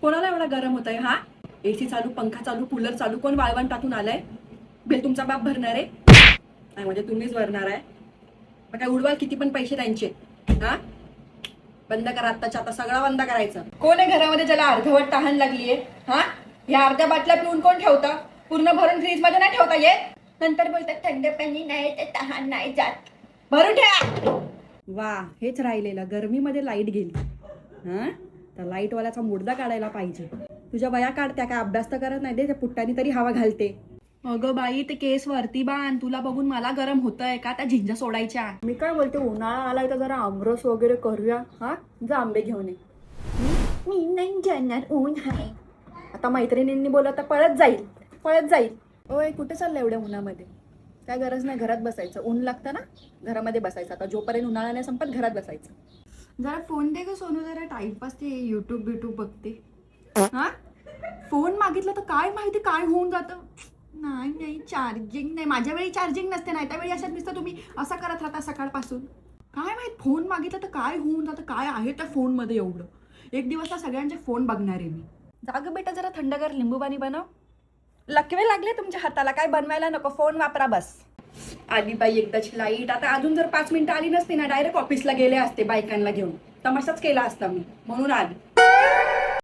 कोणाला एवढा गरम होत आहे हा? एसी चालू, पंखा चालू, कूलर चालू, कोण वाळवण टाकून आलाय? बिल तुमचा बाप भरणार आहे? नाही म्हणजे तुम्हीच भरणार आहे. मग काय उडवाल किती पण पैसे त्यांचे? हा, बंद करा आत्ताच्या आता, सगळं बंद करायचं. कोण आहे घरामध्ये ज्याला अर्धवट तहान लागलीये? हा, या अर्ध्या बाटल्या पिऊन कोण ठेवतं? पूर्ण भरून फ्रीज मध्ये नाही ठेवता येत. नंतर बोलतात थंड पाणी नाही ते तहान नाही जात. भरून ठेवा. वा, हेच राहिलेलं. गरमीमध्ये लाईट गेली. हा, तर लाईटवाल्याचा मुर्दा काढायला पाहिजे. तुझ्या वया काढत्या काय? अभ्यास तर करत नाही दे, त्या पुट्टानी तरी हवा घालते. अगं बाई, ते केस वरती बांध. तुला बघून मला गरम होतंय का? त्या झिंजा सोडायच्या. मी काय बोलते, उन्हाळा आलाय तर जरा आमरस वगैरे करूया. हा, जा आंबे घेऊन ये. मी नाही जाणार, ऊन आहे. आता मैत्रिणींनी बोलत तर पळत जाईल, पळत जाईल. ओय, कुठे चाललं एवढ्या उन्हामध्ये? काय गरज नाही, घरात बसायचं. ऊन लागतं ना, घरामध्ये बसायचं. आता जोपर्यंत उन्हाळा नाही संपत घरात बसायचं. जरा फोन दे ग सोनू, जरा टाइमपास. ते युट्यूब बघते. हा, फोन मागितलं तर काय माहिती काय होऊन जातं. नाही चार्जिंग नाही. माझ्या वेळी चार्जिंग नसते, नाही त्यावेळी अशात नुसतं तुम्ही असं करत राहता सकाळपासून. काय माहित फोन मागितलं तर काय होऊन जातं, काय आहे त्या फोनमध्ये एवढं. एक दिवस तर सगळ्यांचे फोन बघणार आहे मी. जाग बेटा, जरा थंडगार लिंबू पाणी बनव. लकवे लागले तुमच्या हाताला, काय बनवायला नको, फोन वापरा बस. आली बाई एकदाची लाईट. आता अजून जर 5 मिनिटं आली नसती ना, डायरेक्ट ऑफिसला गेले असते बायकांना घेऊन. तमाशाच केला असता मी, म्हणून आली.